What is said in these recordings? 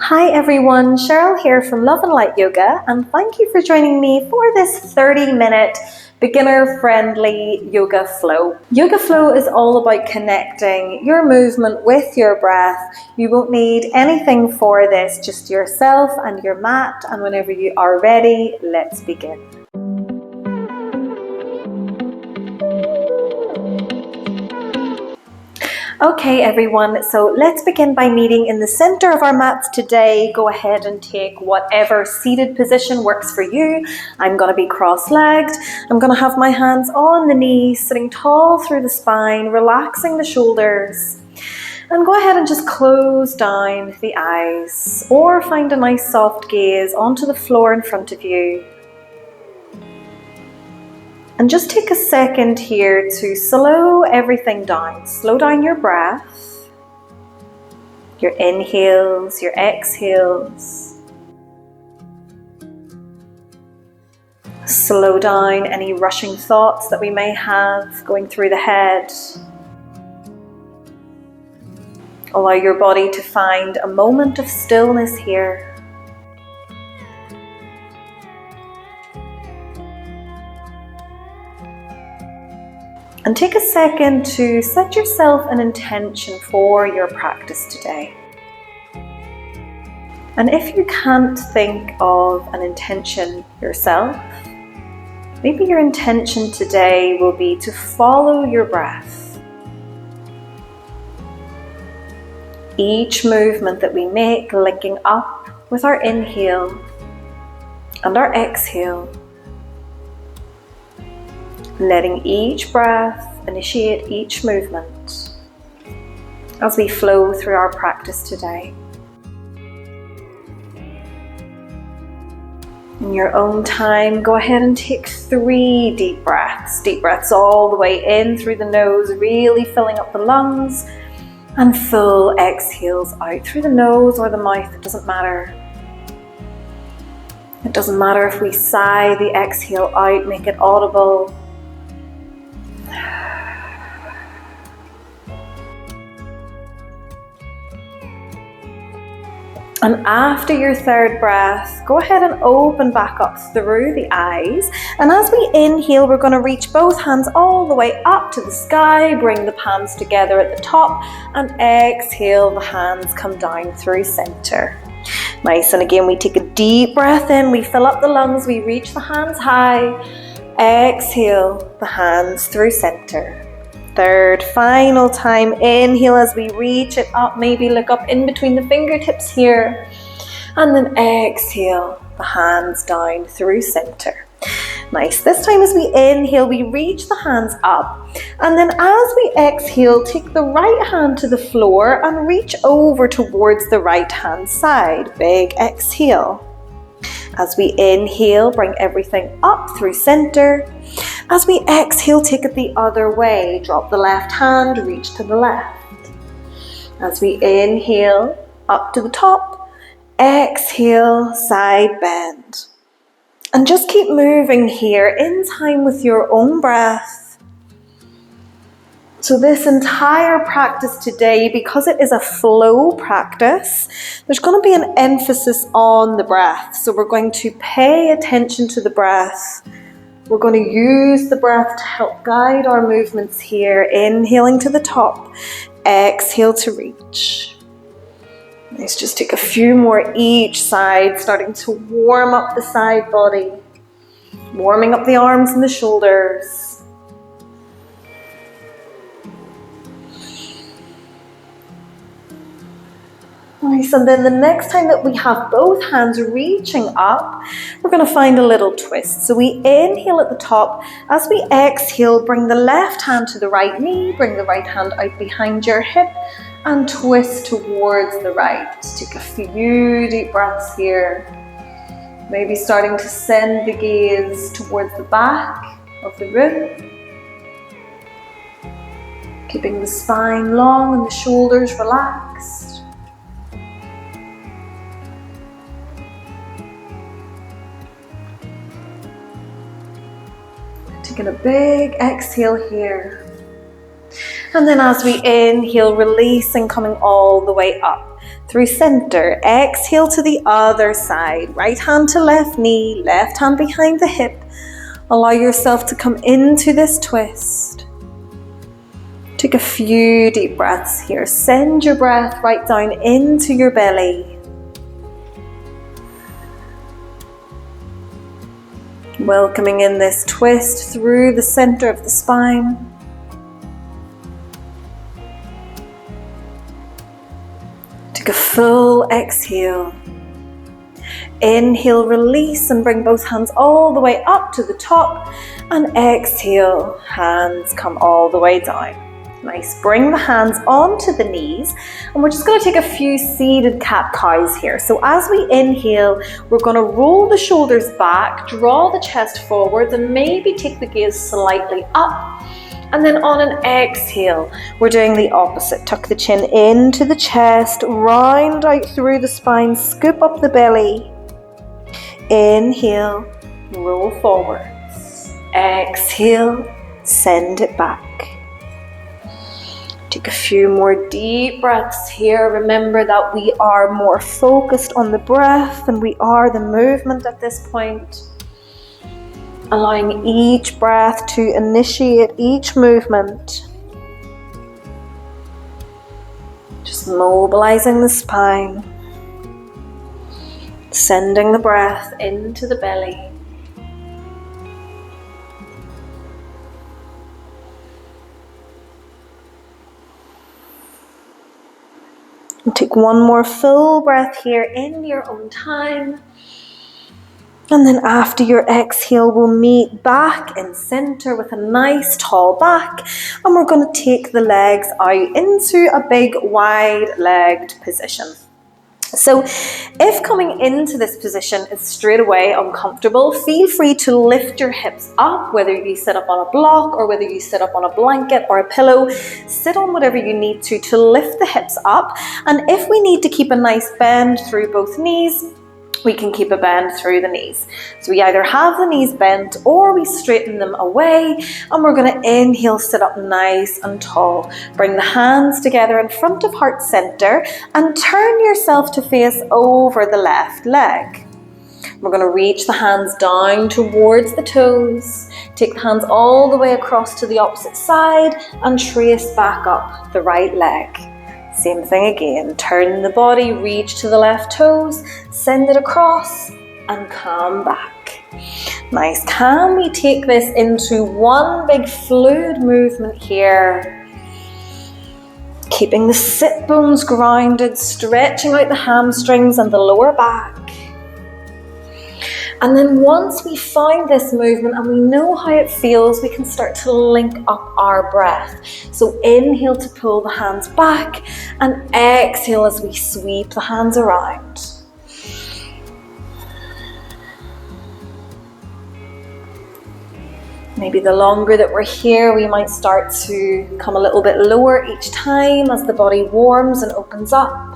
Hi everyone, Cheryl here from Love and Light Yoga, and thank you for joining me for this 30-minute beginner-friendly yoga flow. Yoga flow is all about connecting your movement with your breath. You won't need anything for this, just yourself and your mat, and whenever you are ready, let's begin. Okay everyone, so let's begin by meeting in the center of our mats today. Go ahead and take whatever seated position works for you. I'm going to be cross-legged. I'm going to have my hands on the knees, sitting tall through the spine, relaxing the shoulders. And go ahead and just close down the eyes or find a nice soft gaze onto the floor in front of you. And just take a second here to slow everything down. Slow down your breath, your inhales, your exhales. Slow down any rushing thoughts that we may have going through the head. Allow your body to find a moment of stillness here. And take a second to set yourself an intention for your practice today. And if you can't think of an intention yourself, maybe your intention today will be to follow your breath. Each movement that we make linking up with our inhale and our exhale. Letting each breath initiate each movement as we flow through our practice today. In your own time, go ahead and take 3 deep breaths. Deep breaths all the way in through the nose, really filling up the lungs, and full exhales out through the nose or the mouth, it doesn't matter. It doesn't matter if we sigh the exhale out, make it audible. And after your 3rd breath, go ahead and open back up through the eyes. And as we inhale, we're going to reach both hands all the way up to the sky. Bring the palms together at the top. And exhale, the hands come down through center. Nice. And again, we take a deep breath in. We fill up the lungs. We reach the hands high. Exhale, the hands through center. 3rd, final time, inhale as we reach it up, maybe look up in between the fingertips here, and then exhale, the hands down through center. Nice. This time as we inhale, we reach the hands up, and then as we exhale, take the right hand to the floor and reach over towards the right hand side. Big exhale. As we inhale, bring everything up through center. As we exhale, take it the other way. Drop the left hand, reach to the left. As we inhale, up to the top. Exhale, side bend. And just keep moving here in time with your own breath. So this entire practice today, because it is a flow practice, there's going to be an emphasis on the breath. So we're going to pay attention to the breath. We're going to use the breath to help guide our movements here. Inhaling to the top, exhale to reach. Let's just take a few more each side, starting to warm up the side body, warming up the arms and the shoulders. Nice, and then the next time that we have both hands reaching up, we're going to find a little twist. So we inhale at the top. As we exhale, bring the left hand to the right knee, bring the right hand out behind your hip, and twist towards the right. Take a few deep breaths here. Maybe starting to send the gaze towards the back of the room. Keeping the spine long and the shoulders relaxed. Taking a big exhale here. And then as we inhale, releasing, coming all the way up through center. Exhale to the other side. Right hand to left knee, left hand behind the hip. Allow yourself to come into this twist. Take a few deep breaths here. Send your breath right down into your belly. Welcoming in this twist through the center of the spine. Take a full exhale. Inhale, release, and bring both hands all the way up to the top. And exhale, hands come all the way down. Nice. Bring the hands onto the knees, and we're just going to take a few seated cat-cows here. So as we inhale, we're going to roll the shoulders back, draw the chest forwards, and maybe take the gaze slightly up. And then on an exhale, we're doing the opposite. Tuck the chin into the chest, round out through the spine, scoop up the belly. Inhale, roll forwards. Exhale, send it back. Take a few more deep breaths here. Remember that we are more focused on the breath than we are the movement at this point. Allowing each breath to initiate each movement. Just mobilizing the spine. Sending the breath into the belly. And take one more full breath here in your own time. And then after your exhale, we'll meet back in center with a nice tall back. And we're going to take the legs out into a big wide-legged position. So if coming into this position is straight away uncomfortable, feel free to lift your hips up, whether you sit up on a block or whether you sit up on a blanket or a pillow. Sit on whatever you need to lift the hips up. And if we need to keep a nice bend through both knees, we can keep a bend through the knees. So we either have the knees bent or we straighten them away, and we're going to inhale, sit up nice and tall. Bring the hands together in front of heart center and turn yourself to face over the left leg. We're going to reach the hands down towards the toes. Take the hands all the way across to the opposite side and trace back up the right leg. Same thing again, turn the body, reach to the left toes, send it across and come back. Nice, can we take this into one big fluid movement here? Keeping the sit bones grounded, stretching out the hamstrings and the lower back. And then once we find this movement and we know how it feels, we can start to link up our breath. So inhale to pull the hands back and exhale as we sweep the hands around. Maybe the longer that we're here, we might start to come a little bit lower each time as the body warms and opens up.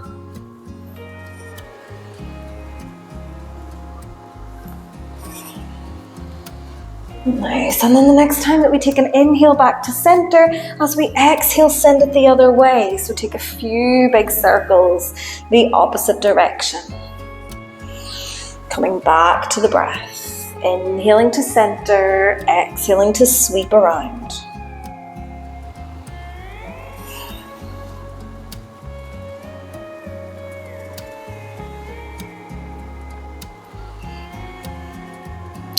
Nice, and then the next time that we take an inhale back to center, as we exhale, send it the other way. So take a few big circles, the opposite direction. Coming back to the breath, inhaling to center, exhaling to sweep around.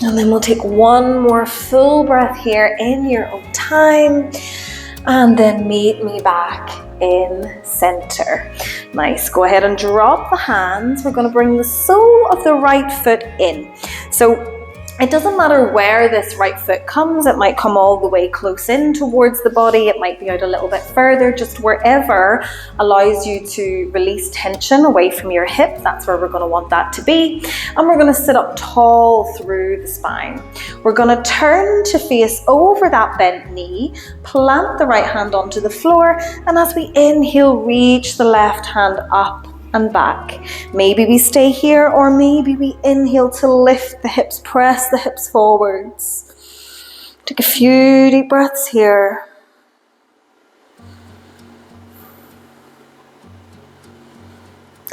And then we'll take one more full breath here in your own time. And then meet me back in center. Nice, go ahead and drop the hands. We're going to bring the sole of the right foot in. So it doesn't matter where this right foot comes. It might come all the way close in towards the body. It might be out a little bit further, just wherever allows you to release tension away from your hip. That's where we're going to want that to be. And we're going to sit up tall through the spine. We're going to turn to face over that bent knee, plant the right hand onto the floor, and as we inhale, reach the left hand up and back. Maybe we stay here, or maybe we inhale to lift the hips, press the hips forwards. Take a few deep breaths here.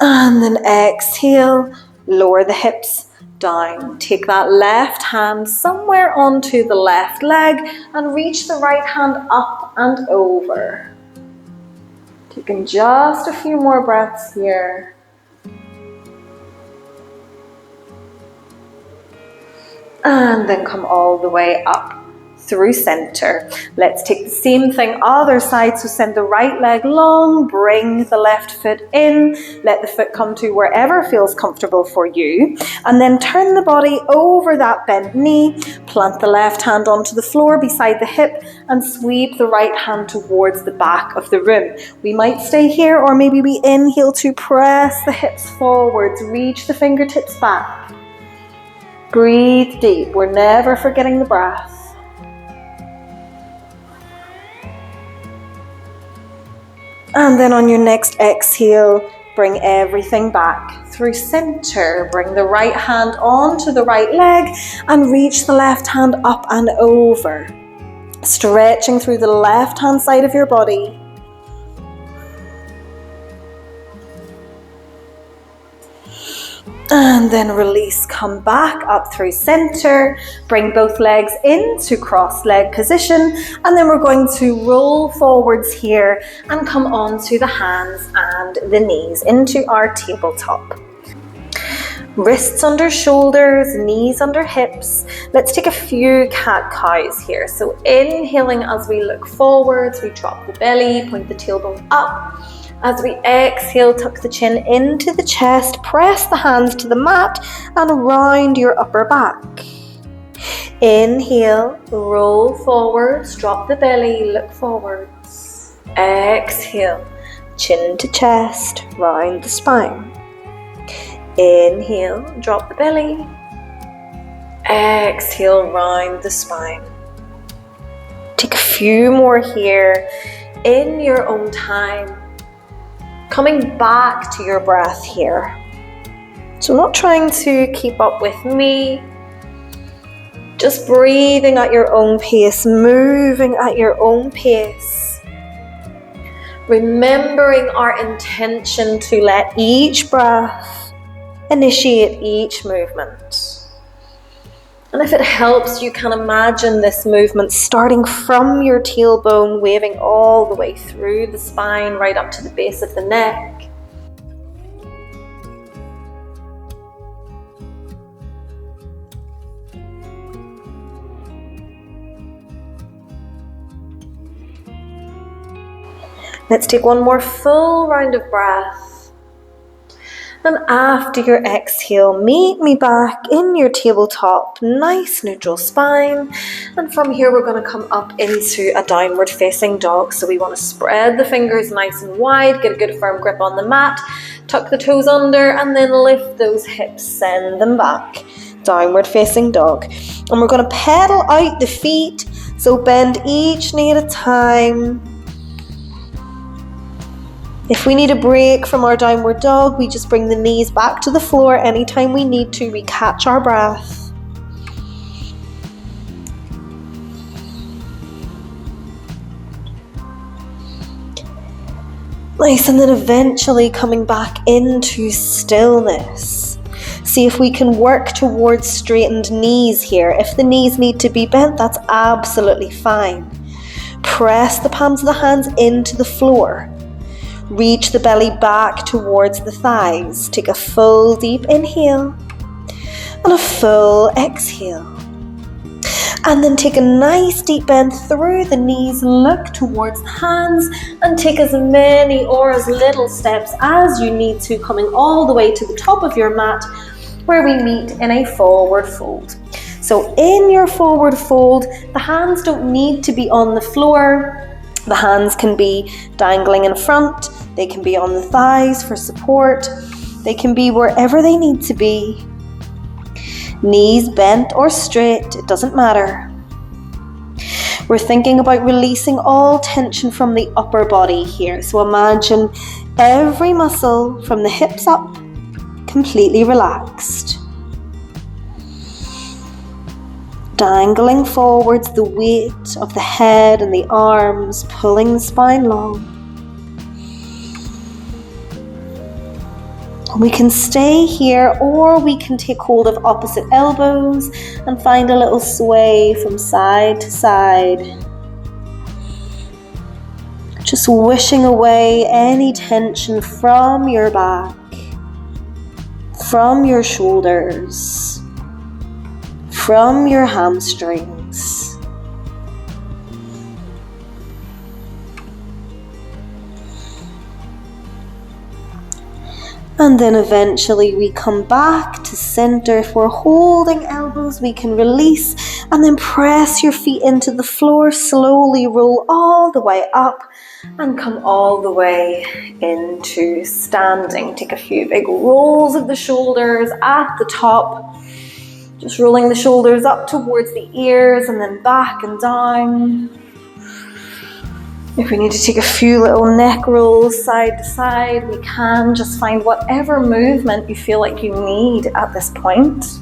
And then exhale, lower the hips down. Take that left hand somewhere onto the left leg and reach the right hand up and over. Taking just a few more breaths here. And then come all the way up through center. Let's take the same thing other side. So send the right leg long, bring the left foot in, let the foot come to wherever feels comfortable for you, and then turn the body over that bent knee, plant the left hand onto the floor beside the hip and sweep the right hand towards the back of the room. We might stay here, or maybe we inhale to press the hips forwards, reach the fingertips back. Breathe deep. We're never forgetting the breath. And then on your next exhale, bring everything back through center. Bring the right hand onto the right leg and reach the left hand up and over. Stretching through the left hand side of your body. And then release, come back up through center, bring both legs into cross leg position, and then we're going to roll forwards here and come onto the hands and the knees into our tabletop. Wrists under shoulders, knees under hips. Let's take a few cat-cows here. So inhaling as we look forwards, we drop the belly, point the tailbone up. As we exhale, tuck the chin into the chest, press the hands to the mat and round your upper back. Inhale, roll forwards, drop the belly, look forwards. Exhale, chin to chest, round the spine. Inhale, drop the belly. Exhale, round the spine. Take a few more here in your own time. Coming back to your breath here. So not trying to keep up with me. Just breathing at your own pace, moving at your own pace. Remembering our intention to let each breath initiate each movement. And if it helps, you can imagine this movement starting from your tailbone, waving all the way through the spine, right up to the base of the neck. Let's take one more full round of breath. And after your exhale, meet me back in your tabletop, nice neutral spine. And from here, we're going to come up into a downward facing dog. So we want to spread the fingers nice and wide, get a good firm grip on the mat, tuck the toes under, and then lift those hips, send them back. Downward facing dog. And we're going to pedal out the feet. So bend each knee at a time. If we need a break from our downward dog, we just bring the knees back to the floor anytime we need to recatch our breath. Nice, and then eventually coming back into stillness. See if we can work towards straightened knees here. If the knees need to be bent, that's absolutely fine. Press the palms of the hands into the floor. Reach the belly back towards the thighs. Take a full deep inhale and a full exhale. And then take a nice deep bend through the knees, look towards the hands, and take as many or as little steps as you need to, coming all the way to the top of your mat where we meet in a forward fold. So in your forward fold, the hands don't need to be on the floor. The hands can be dangling in front, they can be on the thighs for support, they can be wherever they need to be. Knees bent or straight, it doesn't matter. We're thinking about releasing all tension from the upper body here. So imagine every muscle from the hips up completely relaxed. Dangling forwards the weight of the head and the arms, pulling the spine long. We can stay here, or we can take hold of opposite elbows and find a little sway from side to side. Just wishing away any tension from your back, from your shoulders, from your hamstrings. And then eventually we come back to center. If we're holding elbows, we can release and then press your feet into the floor. Slowly roll all the way up and come all the way into standing. Take a few big rolls of the shoulders at the top. Just rolling the shoulders up towards the ears and then back and down. If we need to take a few little neck rolls side to side, we can. Just find whatever movement you feel like you need at this point.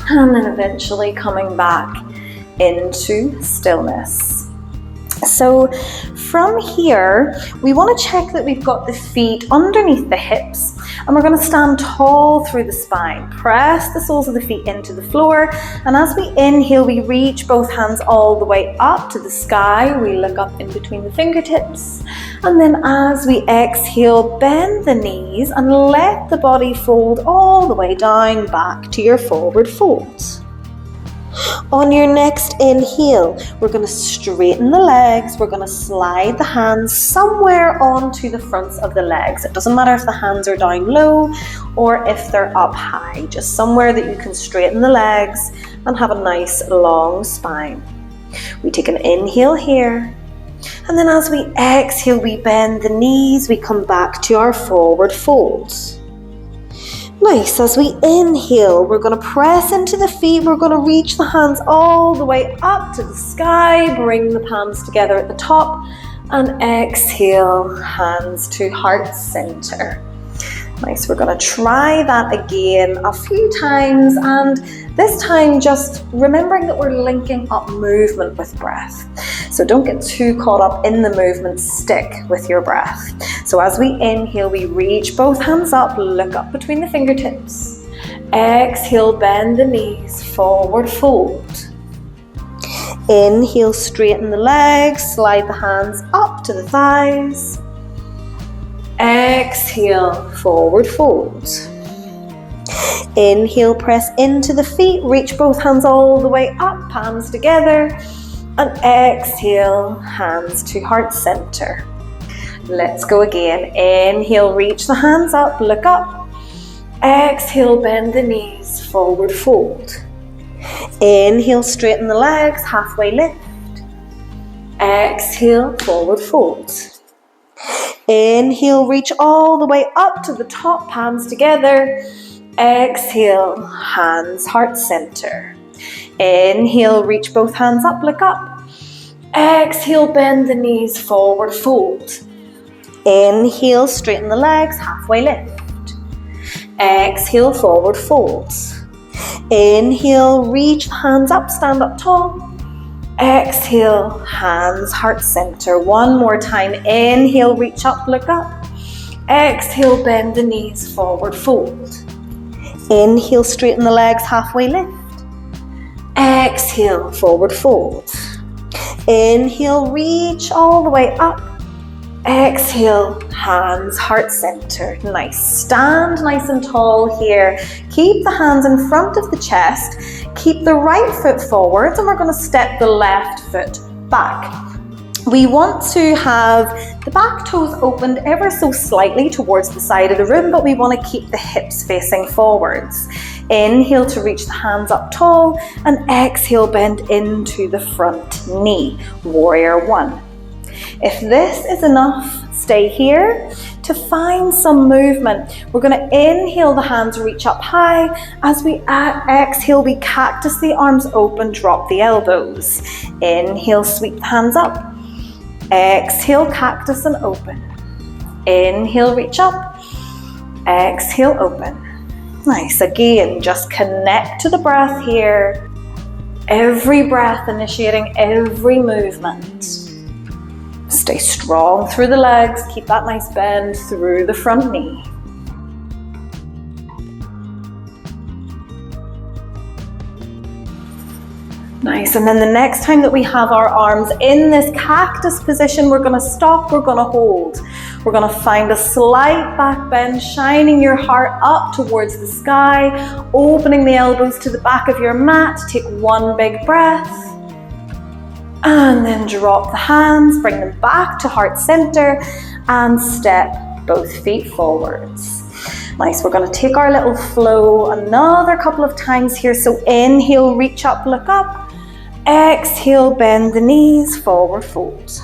And then eventually coming back into stillness. So from here, we want to check that we've got the feet underneath the hips, and we're going to stand tall through the spine. Press the soles of the feet into the floor, and as we inhale, we reach both hands all the way up to the sky. We look up in between the fingertips, and then as we exhale, bend the knees and let the body fold all the way down back to your forward fold. On your next inhale, we're going to straighten the legs. We're going to slide the hands somewhere onto the fronts of the legs. It doesn't matter if the hands are down low or if they're up high, just somewhere that you can straighten the legs and have a nice long spine. We take an inhale here, and then as we exhale, we bend the knees. We come back to our forward folds. Nice. As we inhale, we're going to press into the feet. We're going to reach the hands all the way up to the sky. Bring the palms together at the top. And exhale, hands to heart center. Nice. We're going to try that again a few times. And this time, just remembering that we're linking up movement with breath. So don't get too caught up in the movement. Stick with your breath. So as we inhale, we reach both hands up, look up between the fingertips. Exhale, bend the knees, forward fold. Inhale, straighten the legs, slide the hands up to the thighs. Exhale, forward fold. Inhale, press into the feet, reach both hands all the way up, palms together. And exhale, hands to heart center. Let's go again. Inhale, reach the hands up, look up. Exhale, bend the knees, forward fold. Inhale, straighten the legs, halfway lift. Exhale, forward fold. Inhale, reach all the way up to the top, palms together. Exhale, hands, heart center. Inhale, reach both hands up, look up. Exhale, bend the knees, forward fold. Inhale, straighten the legs, halfway lift. Exhale, forward fold. Inhale, reach hands up, stand up tall. Exhale, hands, heart center. One more time. Inhale, reach up, look up. Exhale, bend the knees, forward fold. Inhale, straighten the legs, halfway lift. Exhale, forward fold. Inhale, reach all the way up. Exhale, hands, heart center. Nice. Stand nice and tall here. Keep the hands in front of the chest. Keep the right foot forwards, and we're going to step the left foot back. We want to have the back toes opened ever so slightly towards the side of the room, but we want to keep the hips facing forwards. Inhale to reach the hands up tall, and exhale, bend into the front knee. Warrior one. If this is enough, stay here. To find some movement, we're going to inhale, the hands reach up high. As we exhale, we cactus the arms open, drop the elbows. Inhale, sweep the hands up. Exhale, cactus and open. Inhale, reach up. Exhale, open. Nice. Again, just connect to the breath here. Every breath initiating every movement. Stay strong through the legs. Keep that nice bend through the front knee. Nice, and then the next time that we have our arms in this cactus position, we're gonna stop, we're gonna hold. We're gonna find a slight back bend, shining your heart up towards the sky, opening the elbows to the back of your mat. Take one big breath, and then drop the hands, bring them back to heart center, and step both feet forwards. Nice, we're gonna take our little flow another couple of times here. So inhale, reach up, look up. Exhale, bend the knees, forward fold.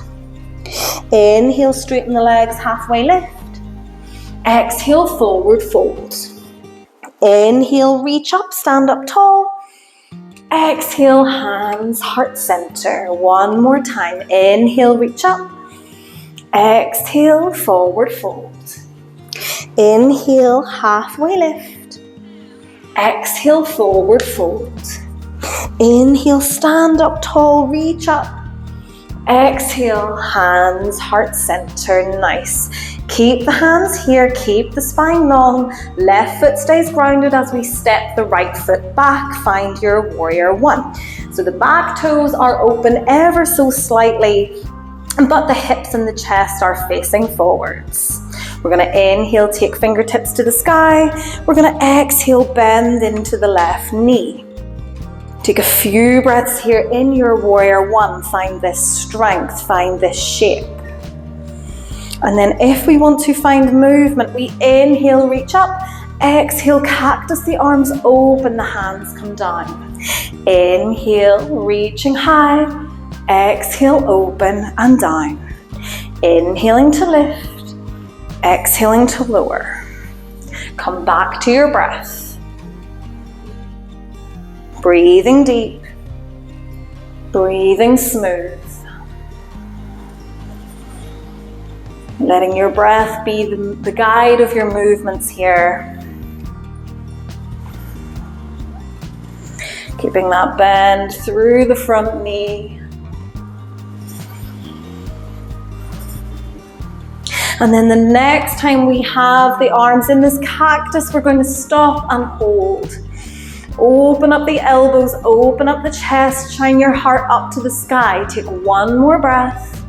Inhale, straighten the legs, halfway lift. Exhale, forward fold. Inhale, reach up, stand up tall. Exhale, hands, heart center. One more time. Inhale, reach up. Exhale, forward fold. Inhale, halfway lift. Exhale, forward fold. Inhale, stand up tall, reach up. Exhale, hands, heart center. Nice. Keep the hands here, keep the spine long. Left foot stays grounded as we step the right foot back. Find your warrior one. So the back toes are open ever so slightly, but the hips and the chest are facing forwards. We're gonna inhale, take fingertips to the sky. We're gonna exhale, bend into the left knee. Take a few breaths here in your warrior one. Find this strength, find this shape. And then if we want to find movement, we inhale, reach up. Exhale, cactus the arms open, the hands come down. Inhale, reaching high. Exhale, open and down. Inhaling to lift. Exhaling to lower. Come back to your breath. Breathing deep, breathing smooth. Letting your breath be the guide of your movements here. Keeping that bend through the front knee. And then the next time we have the arms in this cactus, we're going to stop and hold. Open up the elbows, open up the chest, shine your heart up to the sky. Take one more breath.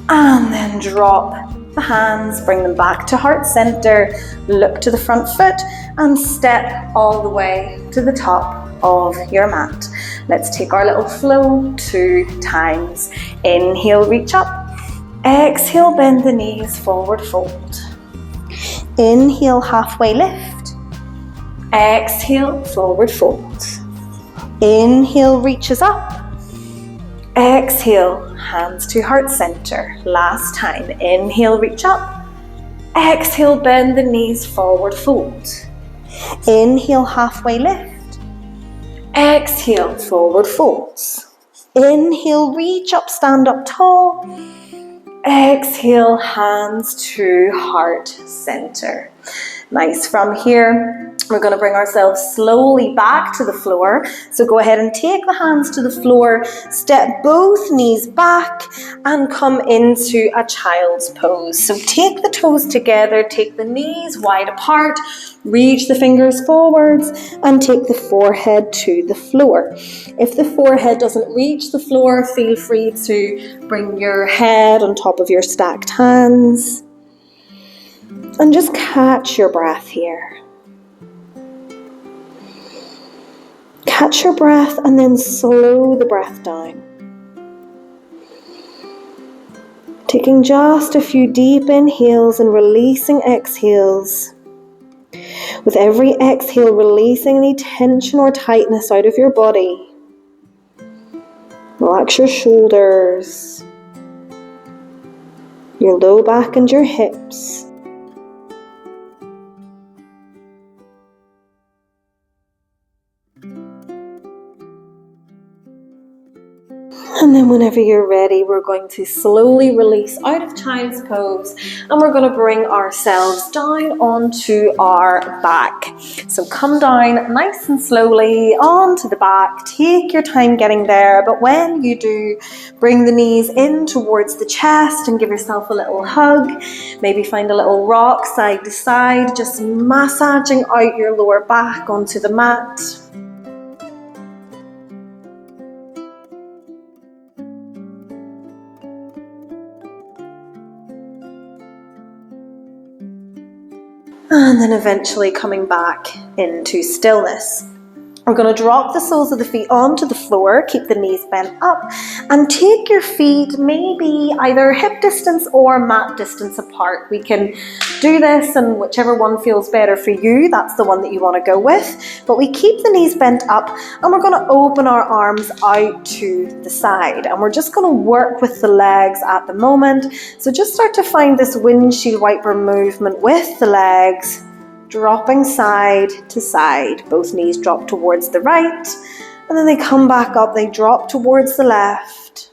And then drop the hands, bring them back to heart center. Look to the front foot and step all the way to the top of your mat. Let's take our little flow 2 times. Inhale, reach up. Exhale, bend the knees, forward fold. Inhale, halfway lift. Exhale, forward fold. Inhale, reaches up. Exhale, hands to heart center. Last time. Inhale, reach up. Exhale, bend the knees, forward fold. Inhale, halfway lift. Exhale, forward folds. Inhale, reach up, stand up tall. Exhale, hands to heart center. Nice. From here, we're going to bring ourselves slowly back to the floor. So go ahead and take the hands to the floor, step both knees back and come into a child's pose. So take the toes together, take the knees wide apart, reach the fingers forwards and take the forehead to the floor. If the forehead doesn't reach the floor, feel free to bring your head on top of your stacked hands. And just catch your breath here. Catch your breath and then slow the breath down. Taking just a few deep inhales and releasing exhales. With every exhale, releasing any tension or tightness out of your body. Relax your shoulders, your low back and your hips. And then whenever you're ready, we're going to slowly release out of child's pose, and we're going to bring ourselves down onto our back. So come down nice and slowly onto the back. Take your time getting there, but when you do, bring the knees in towards the chest and give yourself a little hug. Maybe find a little rock side to side, just massaging out your lower back onto the mat. And then eventually coming back into stillness. We're going to drop the soles of the feet onto the floor, keep the knees bent up, and take your feet maybe either hip distance or mat distance apart. We can do this, and whichever one feels better for you, that's the one that you want to go with. But we keep the knees bent up, and we're going to open our arms out to the side. And we're just going to work with the legs at the moment. So just start to find this windshield wiper movement with the legs, dropping side to side. Both knees drop towards the right, and then they come back up, they drop towards the left.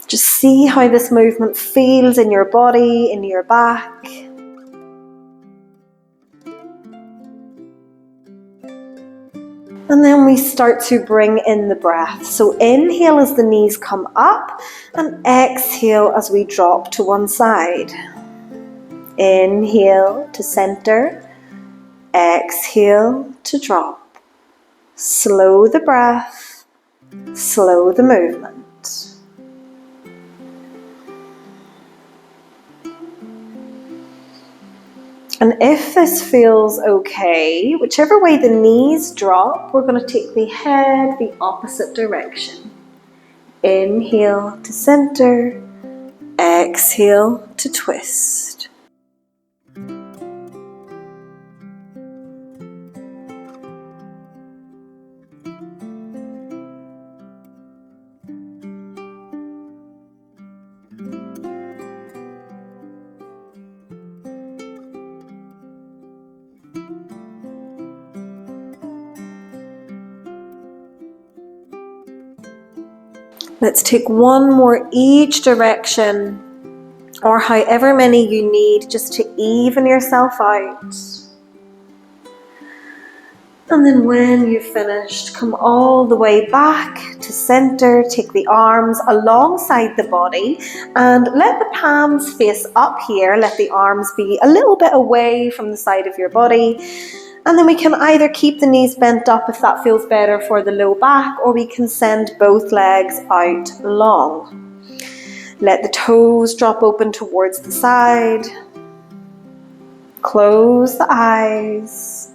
Just see how this movement feels in your body, in your back. And then we start to bring in the breath. So inhale as the knees come up, and exhale as we drop to one side. Inhale to center, exhale to drop. Slow the breath, slow the movement. And if this feels okay, whichever way the knees drop, we're going to take the head the opposite direction. Inhale to center, exhale to twist. Let's take one more each direction, or however many you need, just to even yourself out. And then when you've finished, come all the way back to center. Take the arms alongside the body and let the palms face up here. Let the arms be a little bit away from the side of your body. And then we can either keep the knees bent up if that feels better for the low back, or we can send both legs out long. Let the toes drop open towards the side. Close the eyes.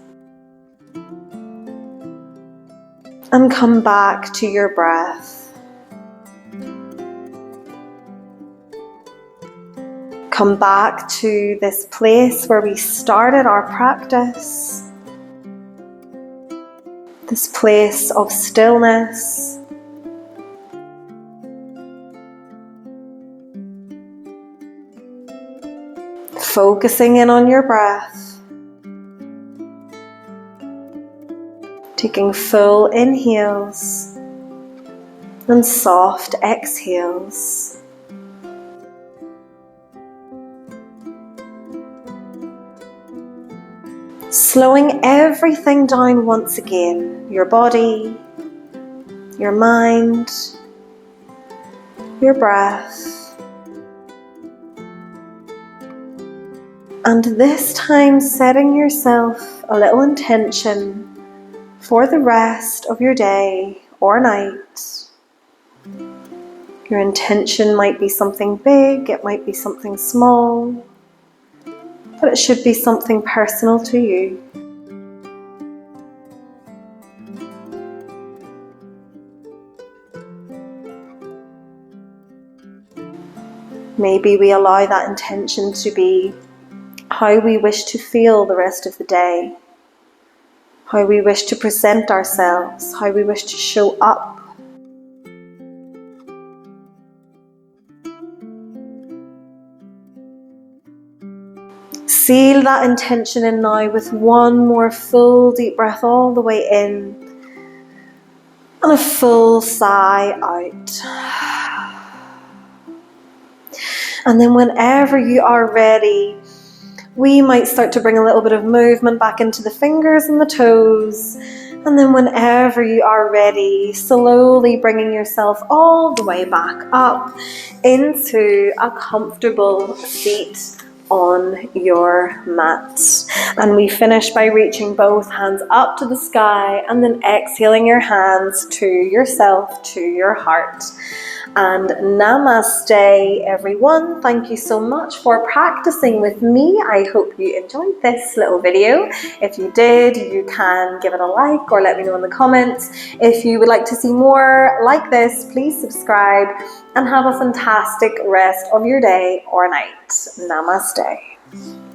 And come back to your breath. Come back to this place where we started our practice. This place of stillness. Focusing in on your breath. Taking full inhales and soft exhales. Slowing everything down once again. Your body, your mind, your breath. And this time setting yourself a little intention for the rest of your day or night. Your intention might be something big, it might be something small, but it should be something personal to you. Maybe we allow that intention to be how we wish to feel the rest of the day, how we wish to present ourselves, how we wish to show up. Seal that intention in now with one more full deep breath all the way in. and a full sigh out. And then whenever you are ready, we might start to bring a little bit of movement back into the fingers and the toes. And then whenever you are ready, slowly bringing yourself all the way back up into a comfortable seat on your mat. And we finish by reaching both hands up to the sky and then exhaling your hands to yourself, to your heart. And namaste, everyone. Thank you so much for practicing with me. I hope you enjoyed this little video. If you did, you can give it a like or let me know in the comments. If you would like to see more like this, please subscribe and have a fantastic rest of your day or night. Namaste.